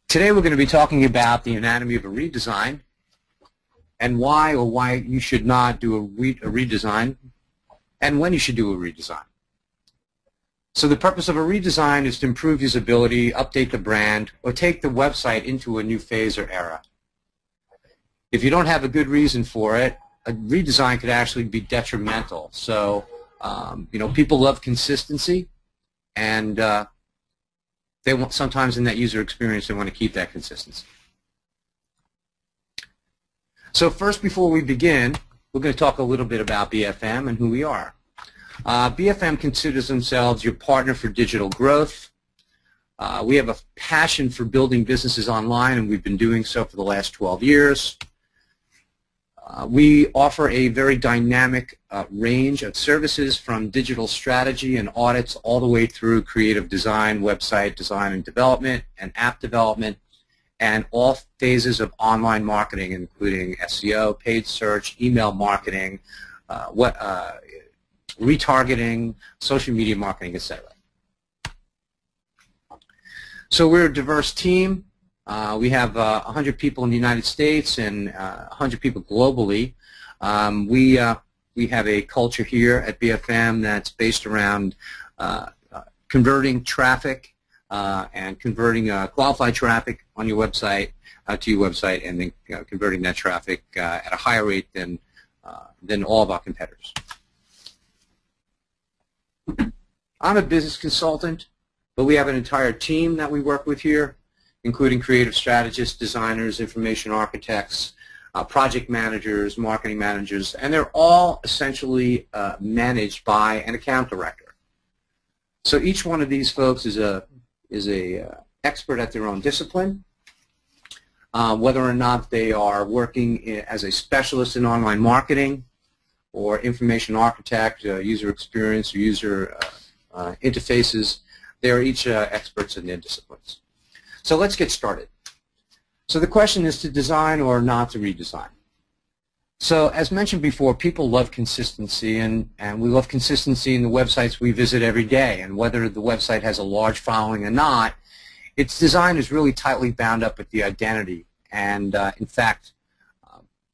Today we're going to be talking about the anatomy of a redesign and why you should not do a redesign and when you should do a redesign. So the purpose of a redesign is to improve usability, update the brand, or take the website into a new phase or era. If you don't have a good reason for it, a redesign could actually be detrimental. So, people love consistency, and they want, sometimes in that user experience, they want to keep that consistency. So first, before we begin, we're going to talk a little bit about BFM and who we are. BFM considers themselves your partner for digital growth. We have a passion for building businesses online, and we've been doing so for the last 12 years. We offer a very dynamic range of services, from digital strategy and audits all the way through creative design, website design and development, and app development, and all phases of online marketing, including SEO, paid search, email marketing, retargeting, social media marketing, etc. So we're a diverse team. We have 100 people in the United States and 100 people globally. We have a culture here at BFM that's based around converting traffic and converting qualified traffic on your website to your website, and then converting that traffic at a higher rate than all of our competitors. I'm a business consultant, but we have an entire team that we work with here, including creative strategists, designers, information architects, project managers, marketing managers, and they're all essentially managed by an account director. So each one of these folks is a expert at their own discipline. Whether or not they are working as a specialist in online marketing, or information architect, user experience, or user interfaces, they are each experts in their disciplines. So let's get started. So the question is to design or not to redesign. So as mentioned before, people love consistency, and we love consistency in the websites we visit every day. And whether the website has a large following or not, its design is really tightly bound up with the identity. And in fact,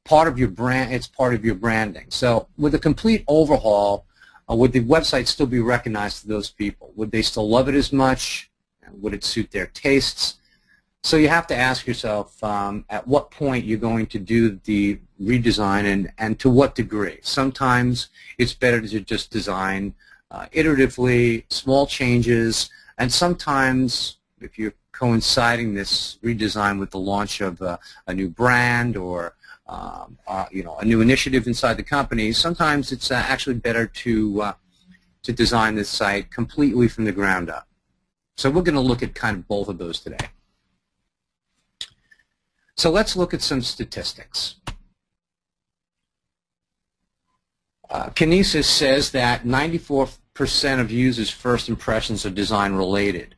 part of your brand, it's part of your branding. So with a complete overhaul, would the website still be recognized to those people? Would they still love it as much? Would it suit their tastes? So you have to ask yourself at what point you're going to do the redesign, and to what degree. Sometimes it's better to just design iteratively, small changes, and sometimes if you're coinciding this redesign with the launch of a new brand or a new initiative inside the company, sometimes it's actually better to design this site completely from the ground up. So we're going to look at kind of both of those today. So let's look at some statistics. Kinesis says that 94% of users' first impressions are design related.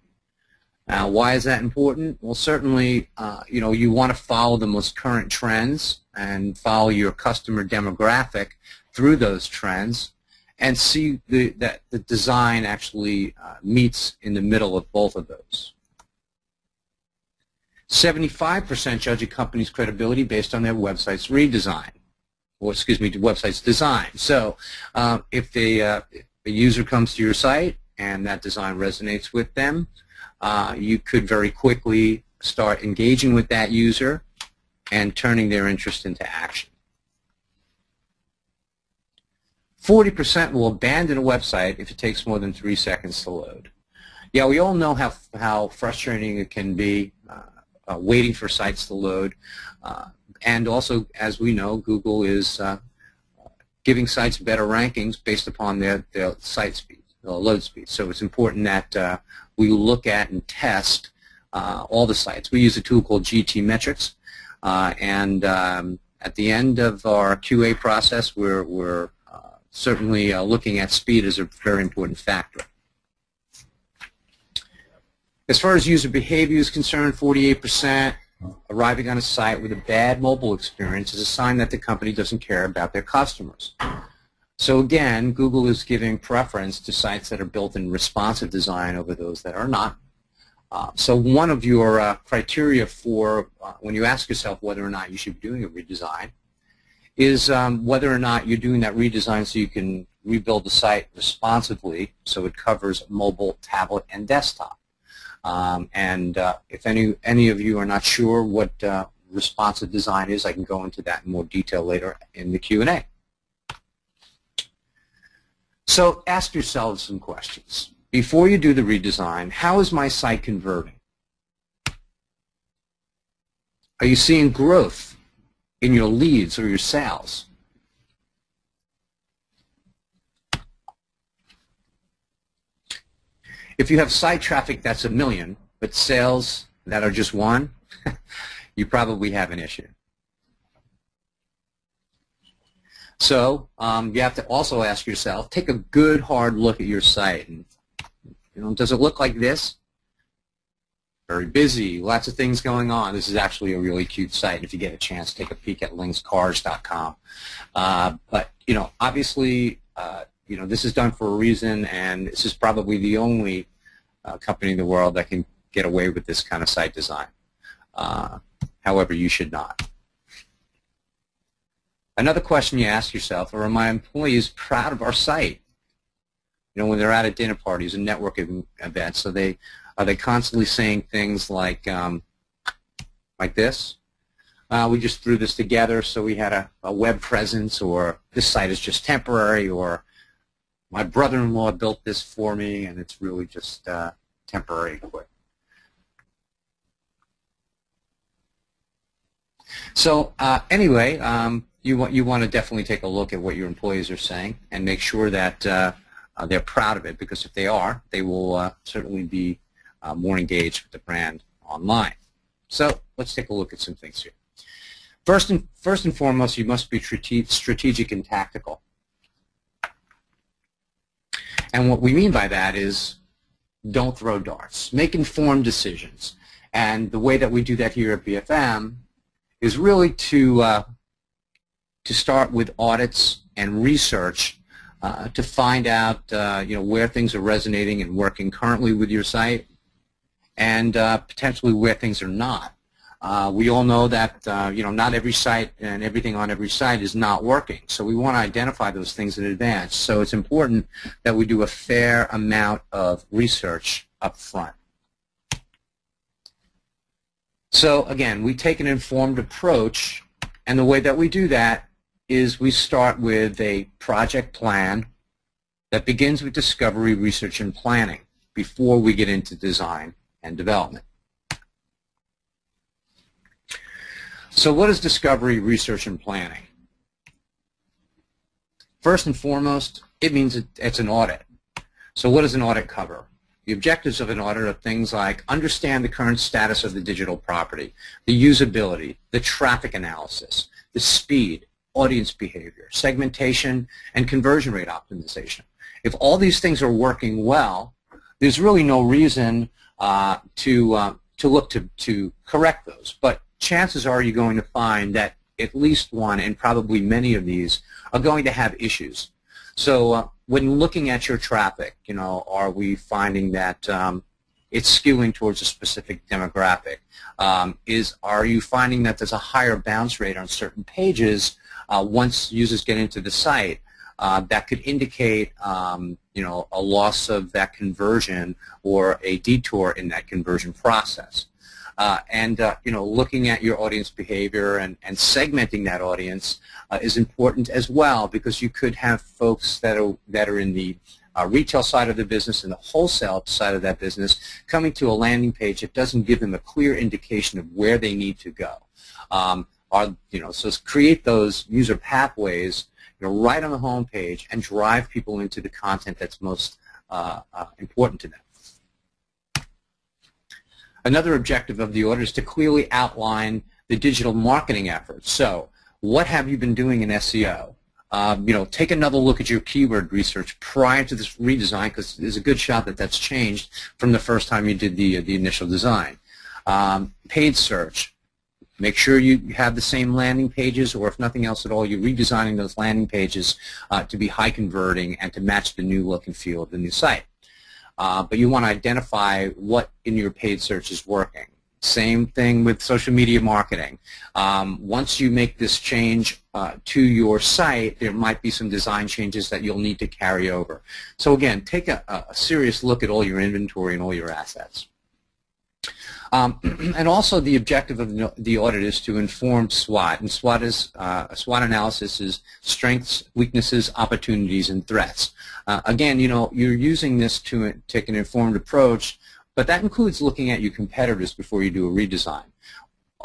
Now, why is that important? Well, certainly, you want to follow the most current trends and follow your customer demographic through those trends, and see that the design actually meets in the middle of both of those. 75% judge a company's credibility based on their website's redesign, or the website's design. So if a user comes to your site and that design resonates with them, you could very quickly start engaging with that user and turning their interest into action. 40% will abandon a website if it takes more than 3 seconds to load. Yeah, we all know how frustrating it can be waiting for sites to load. And also, as we know, Google is giving sites better rankings based upon their site speed, load speed. So it's important that we look at and test all the sites. We use a tool called GT Metrics, and at the end of our QA process, we're certainly looking at speed as a very important factor. As far as user behavior is concerned, 48% arriving on a site with a bad mobile experience is a sign that the company doesn't care about their customers. So again, Google is giving preference to sites that are built in responsive design over those that are not. So one of your criteria for when you ask yourself whether or not you should be doing a redesign is whether or not you're doing that redesign so you can rebuild the site responsively so it covers mobile, tablet, and desktop. If any of you are not sure what responsive design is, I can go into that in more detail later in the Q&A. So ask yourselves some questions. Before you do the redesign, how is my site converting? Are you seeing growth in your leads or your sales? If you have site traffic that's 1 million, but sales that are just 1, you probably have an issue. So you have to also ask yourself, take a good hard look at your site. And, does it look like this? Very busy, lots of things going on. This is actually a really cute site. If you get a chance, take a peek at linkscars.com. But obviously, this is done for a reason, and this is probably the only company in the world that can get away with this kind of site design. However, you should not. Another question you ask yourself, are my employees proud of our site? When they're out at dinner parties and networking events, are they constantly saying things like this? We just threw this together so we had a web presence, or this site is just temporary, or my brother-in-law built this for me and it's really just temporary. So anyway, you want to definitely take a look at what your employees are saying and make sure that they're proud of it, because if they are, they will certainly be more engaged with the brand online. So let's take a look at some things here. First and foremost, you must be strategic and tactical. And what we mean by that is don't throw darts. Make informed decisions. And the way that we do that here at BFM is really to start with audits and research to find out where things are resonating and working currently with your site, and potentially where things are not. We all know that not every site and everything on every site is not working, so we want to identify those things in advance. So it's important that we do a fair amount of research up front. So again, we take an informed approach, and the way that we do that is we start with a project plan that begins with discovery, research, and planning before we get into design and development. So what is discovery, research, and planning? First and foremost, it means it's an audit. So what does an audit cover? The objectives of an audit are things like understand the current status of the digital property, the usability, the traffic analysis, the speed, audience behavior, segmentation, and conversion rate optimization. If all these things are working well, there's really no reason to look to correct those. But chances are you're going to find that at least one, and probably many of these, are going to have issues. So when looking at your traffic, are we finding that it's skewing towards a specific demographic? Are you finding that there's a higher bounce rate on certain pages once users get into the site that could indicate a loss of that conversion or a detour in that conversion process? Looking at your audience behavior and segmenting that audience is important as well, because you could have folks that are in the retail side of the business and the wholesale side of that business coming to a landing page that doesn't give them a clear indication of where they need to go. So create those user pathways right on the home page and drive people into the content that's most important to them. Another objective of the audit is to clearly outline the digital marketing efforts. So what have you been doing in SEO? Take another look at your keyword research prior to this redesign, because there's a good shot that that's changed from the first time you did the initial design. Paid search. Make sure you have the same landing pages, or if nothing else at all, you're redesigning those landing pages to be high converting and to match the new look and feel of the new site. but you want to identify what in your paid search is working. Same thing with social media marketing. Once you make this change to your site, there might be some design changes that you'll need to carry over. So again, take a serious look at all your inventory and all your assets. And also the objective of the audit is to inform SWOT. And SWOT analysis is strengths, weaknesses, opportunities, and threats. Again, you're using this to take an informed approach, but that includes looking at your competitors before you do a redesign.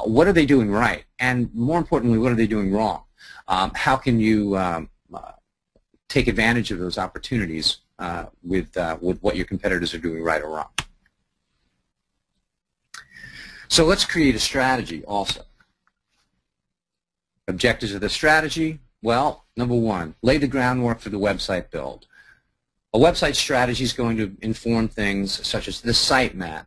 What are they doing right? And more importantly, what are they doing wrong? How can you take advantage of those opportunities with what your competitors are doing right or wrong? So let's create a strategy also. Objectives of the strategy, well, number one, lay the groundwork for the website build. A website strategy is going to inform things such as the sitemap.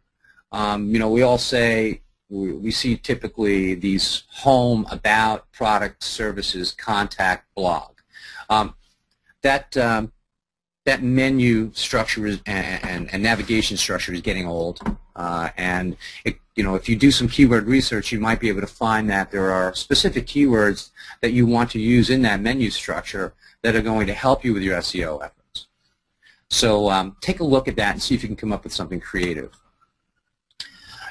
We all say, we see typically these home, about, product, services, contact, blog. That menu structure is, and navigation structure is getting old, and if you do some keyword research, you might be able to find that there are specific keywords that you want to use in that menu structure that are going to help you with your SEO efforts. So take a look at that and see if you can come up with something creative.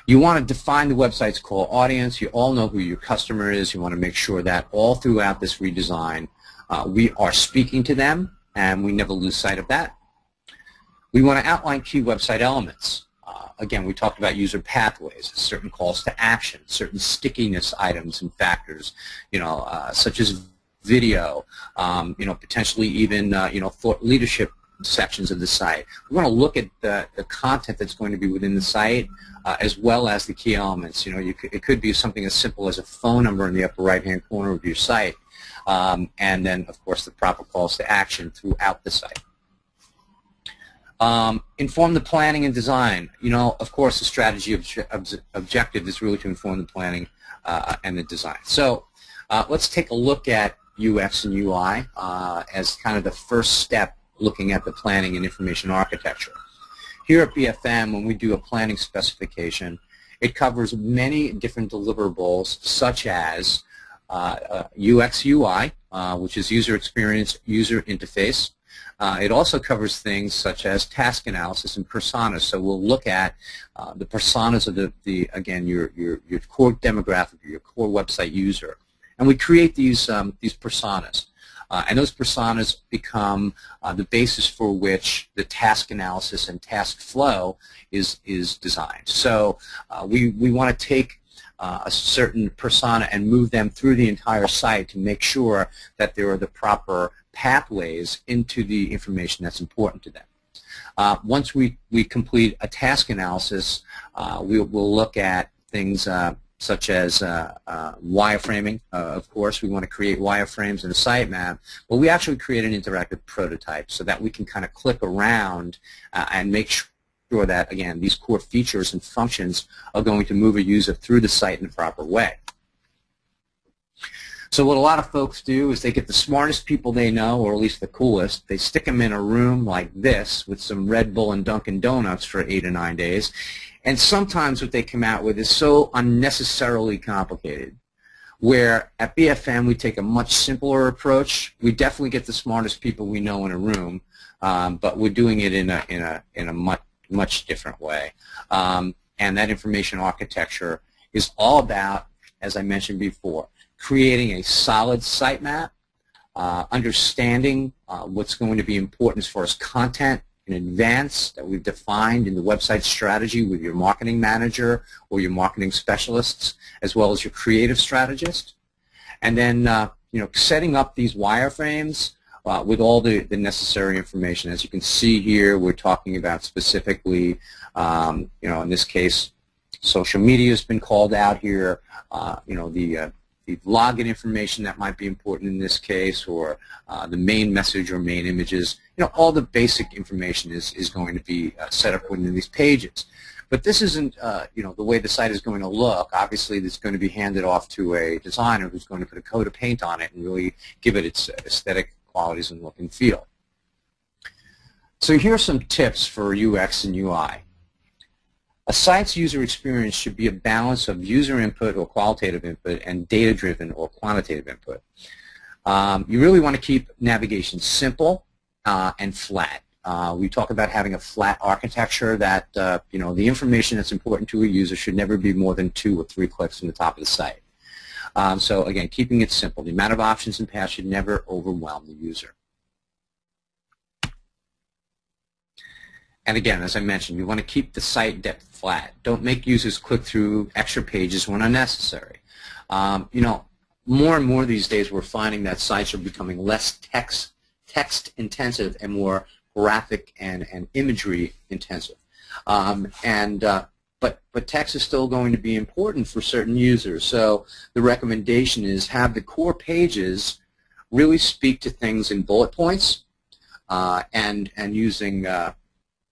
You want to define the website's core audience. You all know who your customer is. You want to make sure that all throughout this redesign we are speaking to them, and we never lose sight of that. We want to outline key website elements. Again, we talked about user pathways, certain calls to action, certain stickiness items and factors, such as video, potentially even, thought leadership sections of the site. We want to look at the content that's going to be within the site as well as the key elements. It could be something as simple as a phone number in the upper right-hand corner of your site, and then, of course, the proper calls to action throughout the site. Inform the planning and design. Of course, the strategy objective is really to inform the planning and the design. So let's take a look at UX and UI as kind of the first step looking at the planning and information architecture. Here at BFM, when we do a planning specification, it covers many different deliverables such as UX UI, which is user experience, user interface. It also covers things such as task analysis and personas. So we'll look at the personas of again your core demographic, your core website user, and we create these personas. And those personas become the basis for which the task analysis and task flow is designed. So we want to take a certain persona and move them through the entire site to make sure that there are the proper pathways into the information that's important to them. Once we complete a task analysis, we'll look at things such as wireframing. Of course, we want to create wireframes in a sitemap, but we actually create an interactive prototype so that we can kind of click around and make sure that, again, these core features and functions are going to move a user through the site in the proper way. So what a lot of folks do is they get the smartest people they know, or at least the coolest. They stick them in a room like this with some Red Bull and Dunkin' Donuts for 8 or 9 days. And sometimes what they come out with is so unnecessarily complicated, where at BFM we take a much simpler approach. We definitely get the smartest people we know in a room, but we're doing it in a much different way. And that information architecture is all about, as I mentioned before, creating a solid sitemap, understanding what's going to be important as far as content in advance that we've defined in the website strategy with your marketing manager or your marketing specialists, as well as your creative strategist, and then setting up these wireframes with all the necessary information. As you can see here, we're talking about specifically, in this case, social media has been called out here. The login information that might be important in this case, or the main message or main images. All the basic information is going to be set up within these pages. But this isn't, the way the site is going to look. Obviously, it's going to be handed off to a designer who's going to put a coat of paint on it and really give it its aesthetic qualities and look and feel. So here are some tips for UX and UI. A site's user experience should be a balance of user input or qualitative input and data-driven or quantitative input. You really want to keep navigation simple and flat. We talk about having a flat architecture that the information that's important to a user should never be more than 2 or 3 clicks from the top of the site. So again, keeping it simple. The amount of options and paths should never overwhelm the user. And again, as I mentioned, you want to keep the site depth flat. Don't make users click through extra pages when unnecessary. More and more these days we're finding that sites are becoming less text intensive and more graphic and imagery intensive. But text is still going to be important for certain users. So the recommendation is have the core pages really speak to things in bullet points and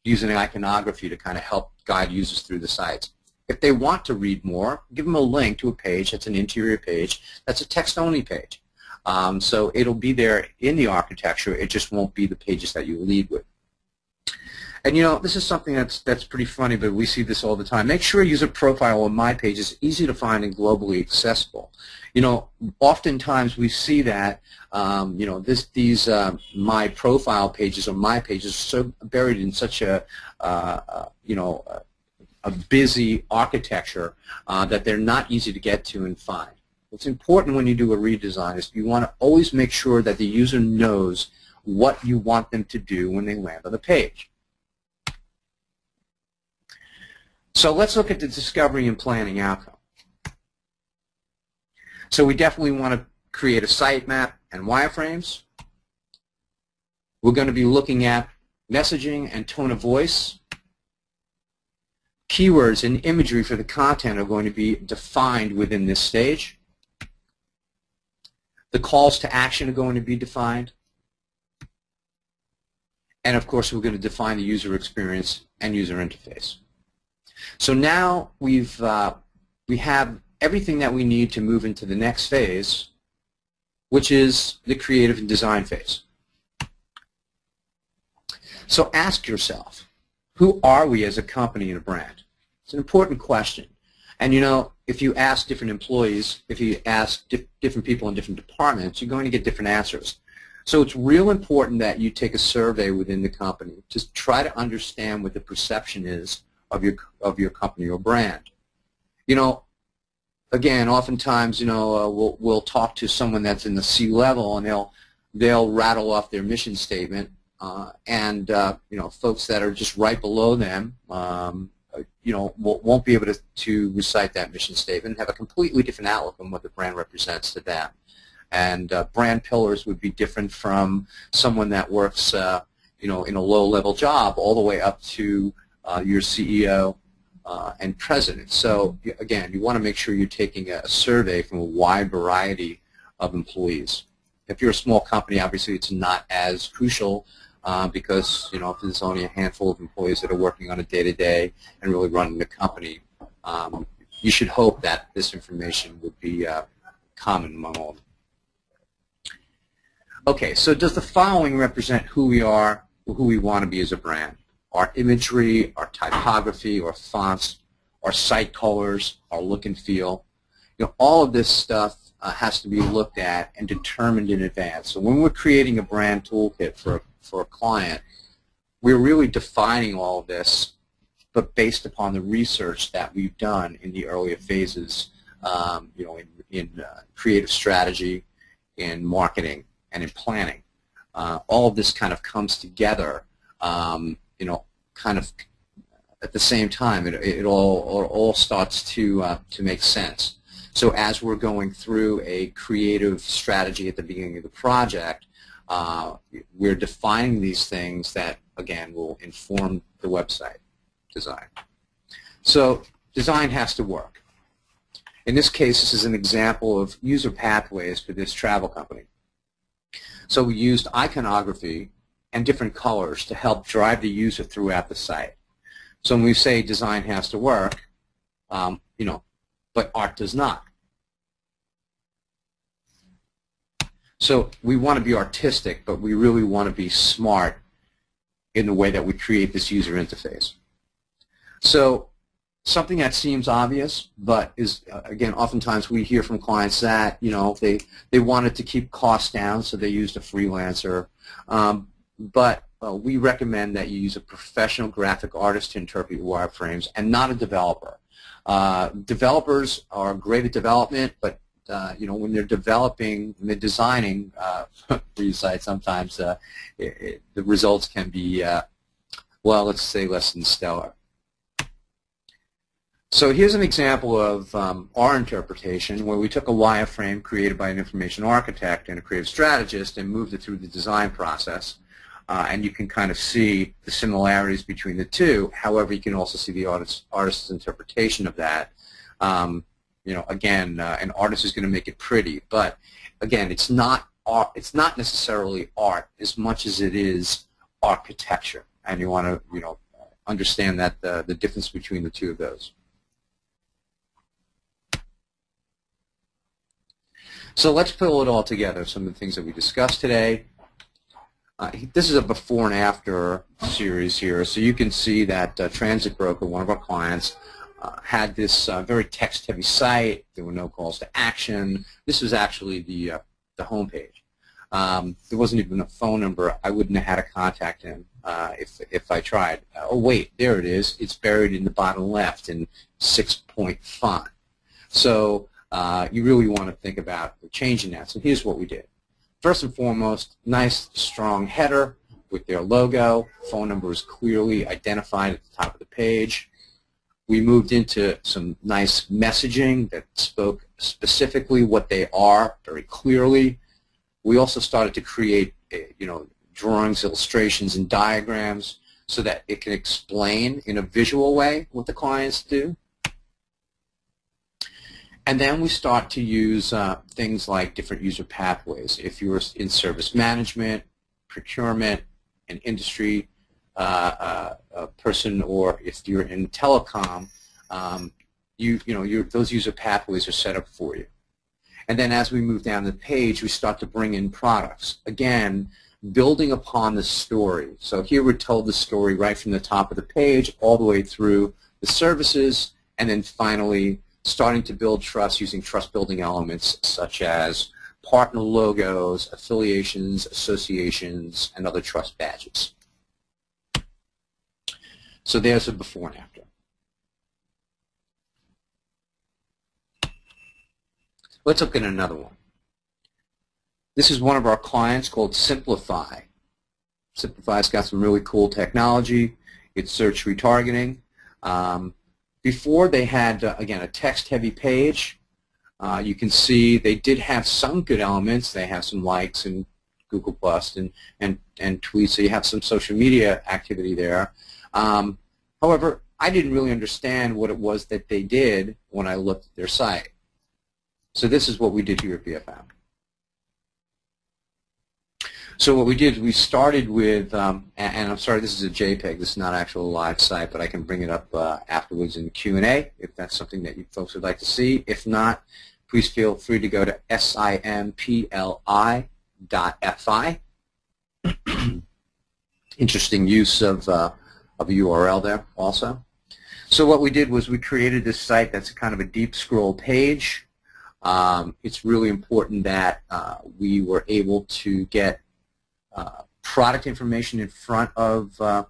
using iconography to kind of help guide users through the sites. If they want to read more, give them a link to a page that's an interior page that's a text-only page. So it'll be there in the architecture, it just won't be the pages that you lead with. And this is something that's pretty funny, but we see this all the time. Make sure a user profile on my page is easy to find and globally accessible. Oftentimes we see that these my profile pages or my pages are so buried in such a busy architecture that they're not easy to get to and find. What's important when you do a redesign is you want to always make sure that the user knows what you want them to do when they land on the page. So let's look at the discovery and planning outcome. So we definitely want to create a sitemap and wireframes. We're going to be looking at messaging and tone of voice. Keywords and imagery for the content are going to be defined within this stage. The calls to action are going to be defined. And of course, we're going to define the user experience and user interface. So now we have everything that we need to move into the next phase, which is the creative and design phase. So ask yourself, who are we as a company and a brand? It's an important question. And if you ask different employees, if you ask different people in different departments, you're going to get different answers. So it's real important that you take a survey within the company to try to understand what the perception is of your company or brand. Again, oftentimes, we'll talk to someone that's in the C-level, and they'll rattle off their mission statement, and folks that are just right below them, won't be able to recite that mission statement and have a completely different outlook on what the brand represents to them. And brand pillars would be different from someone that works, in a low-level job all the way up to your CEO and president. So again, you want to make sure you're taking a survey from a wide variety of employees. If you're a small company, obviously it's not as crucial because if there's only a handful of employees that are working on a day-to-day and really running the company, you should hope that this information would be common among all of them. Okay, so does the following represent who we are, or who we want to be as a brand? Our imagery, our typography, our fonts, our site colors, our look and feel. All of this stuff has to be looked at and determined in advance. So when we're creating a brand toolkit for a client, we're really defining all of this, but based upon the research that we've done in the earlier phases, in creative strategy, in marketing, and in planning. All of this kind of comes together kind of at the same time. It all starts to make sense. So as we're going through a creative strategy at the beginning of the project, we're defining these things that, again, will inform the website design. So design has to work. In this case, this is an example of user pathways for this travel company. So we used iconography and different colors to help drive the user throughout the site. So when we say design has to work, but art does not. So we want to be artistic, but we really want to be smart in the way that we create this user interface. So something that seems obvious, but is, again, oftentimes we hear from clients that, they wanted to keep costs down, so they used a freelancer. But we recommend that you use a professional graphic artist to interpret your wireframes and not a developer. Developers are great at development, but when they're developing, when they're designing for your site, sometimes the results can be, well, let's say less than stellar. So here's an example of our interpretation where we took a wireframe created by an information architect and a creative strategist and moved it through the design process. And you can kind of see the similarities between the two. However, you can also see the artist's interpretation of that. Again, an artist is going to make it pretty, but again, it's not art. It's not necessarily art as much as it is architecture, and you want to understand that the difference between the two of those. So let's pull it all together. Some of the things that we discussed today. This is a before and after series here, so you can see that Transit Broker, one of our clients, had this very text-heavy site. There were no calls to action. This was actually the homepage. There wasn't even a phone number. I wouldn't have had to contact him if I tried. Oh wait, there it is. It's buried in the bottom left in 6-point font. So you really want to think about changing that. So here's what we did. First and foremost, nice strong header with their logo. Phone number is clearly identified at the top of the page. We moved into some nice messaging that spoke specifically what they are very clearly. We also started to create, drawings, illustrations, and diagrams so that it can explain in a visual way what the clients do. And then we start to use things like different user pathways. If you're in service management, procurement, an industry person, or if you're in telecom, those user pathways are set up for you. And then as we move down the page, we start to bring in products. Again, building upon the story. So here we're told the story right from the top of the page all the way through the services, and then finally starting to build trust using trust-building elements such as partner logos, affiliations, associations, and other trust badges. So there's a before and after. Let's look at another one. This is one of our clients called Simplify. Simplify's got some really cool technology. It's search retargeting. Before they had, again, a text-heavy page. You can see they did have some good elements. They have some likes and Google Plus and tweets, so you have some social media activity there. However, I didn't really understand what it was that they did when I looked at their site. So this is what we did here at BFM. So what we did, we started with, and I'm sorry, this is a JPEG. This is not actual live site, but I can bring it up afterwards in the Q&A if that's something that you folks would like to see. If not, please feel free to go to simpli.fi. Interesting use of a URL there also. So what we did was we created this site that's kind of a deep scroll page. It's really important that we were able to get product information in front of the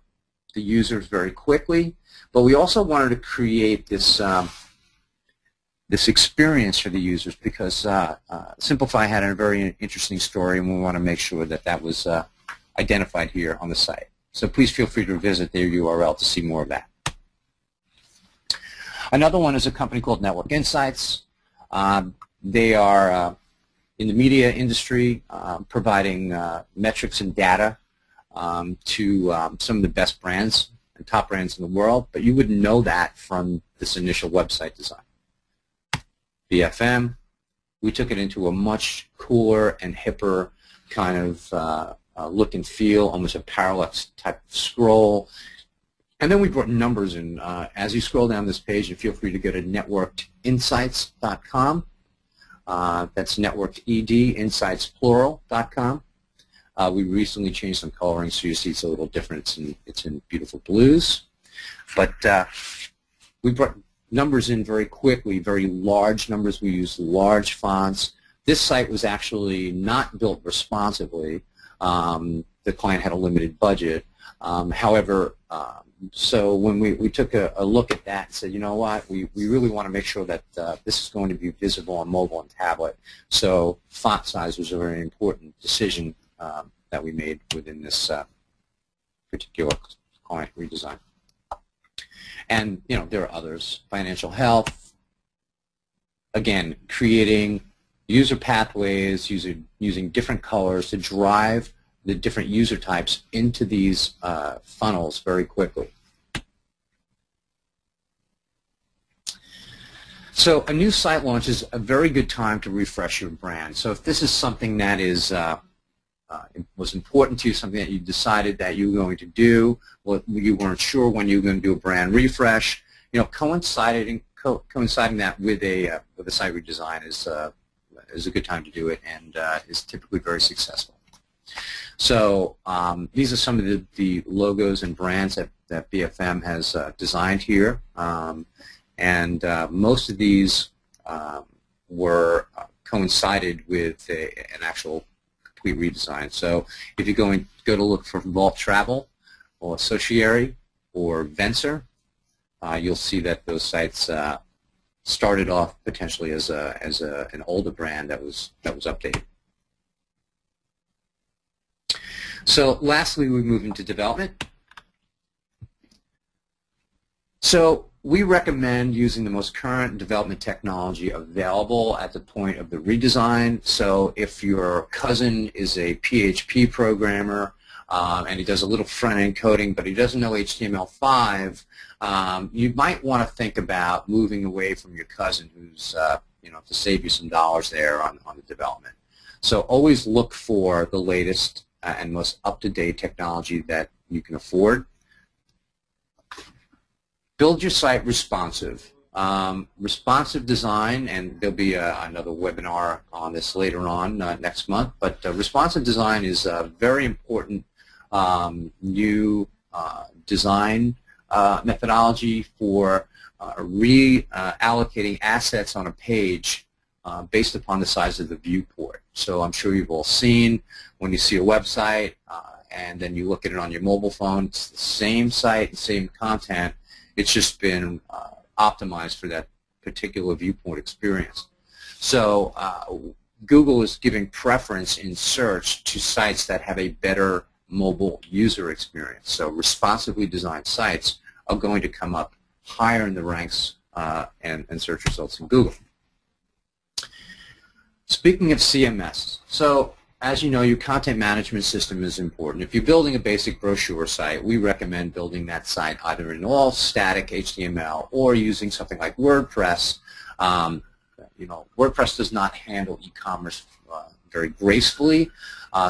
users very quickly, but we also wanted to create this this experience for the users because Simplify had a very interesting story, and we want to make sure that that was identified here on the site. So please feel free to visit their URL to see more of that. Another one is a company called Network Insights. They are in the media industry, providing metrics and data to some of the best brands and top brands in the world, but you wouldn't know that from this initial website design. BFM, we took it into a much cooler and hipper kind of look and feel, almost a parallax type of scroll. And then we brought numbers in. As you scroll down this page, and feel free to go to networkedinsights.com. That's networked, insightsplural.com. We recently changed some coloring, so you see it's a little different. It's in beautiful blues. But we brought numbers in very quickly, very large numbers. We used large fonts. This site was actually not built responsively. The client had a limited budget. However, so when we took a look at that and said, you know what, we really want to make sure that this is going to be visible on mobile and tablet. So font size was a very important decision that we made within this particular client redesign. And there are others. Financial health. Again, creating user pathways, using different colors to drive the different user types into these funnels very quickly. So a new site launch is a very good time to refresh your brand. So if this is something that is was important to you, something that you decided that you were going to do, well, you weren't sure when you were going to do a brand refresh, coinciding that with a site redesign is a good time to do it, and is typically very successful. So these are some of the logos and brands that BFM has designed here, and most of these were coincided with an actual complete redesign. So if you're going to go to look for Vault Travel or Sociary or Vencer, you'll see that those sites started off potentially as an older brand that was updated. So lastly, we move into development. So we recommend using the most current development technology available at the point of the redesign. So if your cousin is a PHP programmer and he does a little front-end coding, but he doesn't know HTML5, you might want to think about moving away from your cousin who's, to save you some dollars there on the development. So always look for the latest and most up-to-date technology that you can afford. Build your site responsive. Responsive design, and there'll be another webinar on this later on next month, but responsive design is a very important new design methodology for reallocating assets on a page based upon the size of the viewport. So I'm sure you've all seen when you see a website and then you look at it on your mobile phone, it's the same site, same content. It's just been optimized for that particular viewport experience. So Google is giving preference in search to sites that have a better mobile user experience. So responsively designed sites are going to come up higher in the ranks and search results in Google. Speaking of CMS, so as you know, your content management system is important. If you're building a basic brochure site, we recommend building that site either in all static HTML or using something like WordPress. WordPress does not handle e-commerce very gracefully,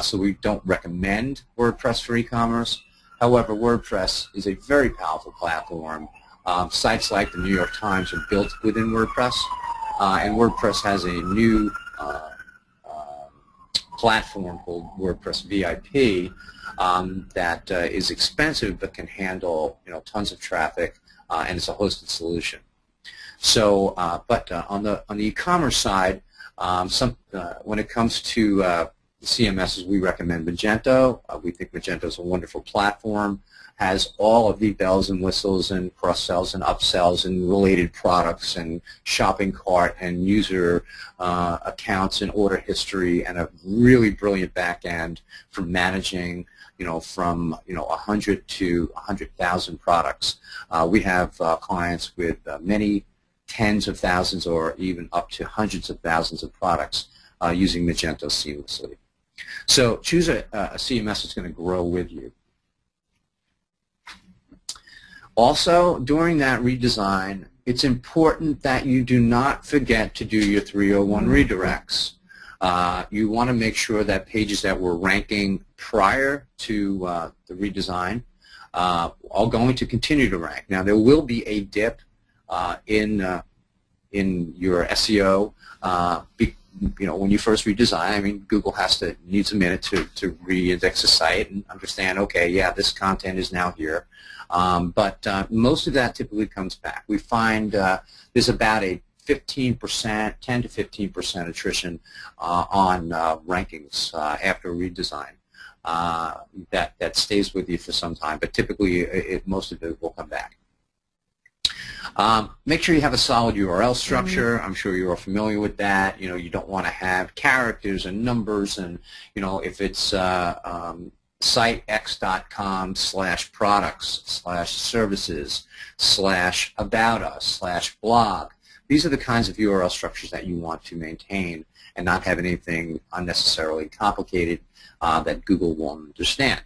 so we don't recommend WordPress for e-commerce. However, WordPress is a very powerful platform. Sites like the New York Times are built within WordPress, and WordPress has a new platform called WordPress VIP that is expensive but can handle tons of traffic, and it's a hosted solution. So, but on the e-commerce side, when it comes to CMSs, we recommend Magento. We think Magento is a wonderful platform, has all of the bells and whistles and cross-sells and upsells and related products and shopping cart and user accounts and order history, and a really brilliant back end for managing from 100 to 100,000 products. We have clients with many tens of thousands or even up to hundreds of thousands of products using Magento seamlessly. So choose a CMS that's going to grow with you. Also, during that redesign, it's important that you do not forget to do your 301 redirects. You want to make sure that pages that were ranking prior to the redesign are going to continue to rank. Now, there will be a dip in your SEO when you first redesign, I mean, Google needs a minute to re-index a site and understand, okay, yeah, this content is now here. But most of that typically comes back. We find there's about a 15%, 10 to 15% attrition on rankings after redesign. That stays with you for some time, but typically most of it will come back. Make sure you have a solid URL structure. I'm sure you're all familiar with that. You don't want to have characters and numbers, and if it's sitex.com/products/services/about-us/blog. These are the kinds of URL structures that you want to maintain and not have anything unnecessarily complicated that Google won't understand.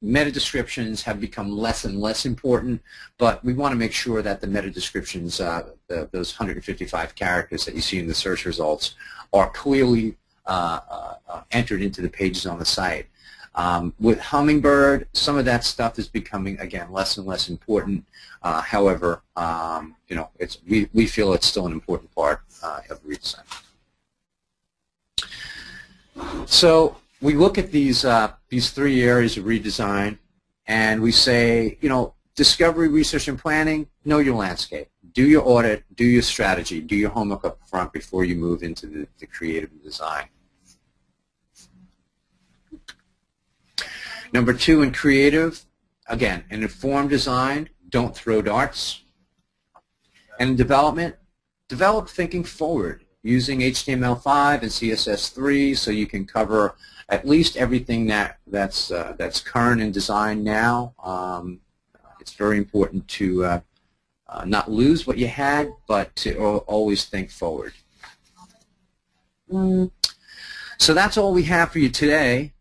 Meta descriptions have become less and less important, but we want to make sure that the meta descriptions, those 155 characters that you see in the search results, are clearly entered into the pages on the site. With Hummingbird, some of that stuff is becoming, again, less and less important. However, we feel it's still an important part of redesign. So we look at these three areas of redesign, and we say, discovery, research, and planning. Know your landscape. Do your audit. Do your strategy. Do your homework up front before you move into the creative design. Number two, in creative, again, an informed design. Don't throw darts. And in development, develop thinking forward using HTML5 and CSS3 so you can cover at least everything that's current in design now. It's very important to not lose what you had, but to always think forward. So that's all we have for you today.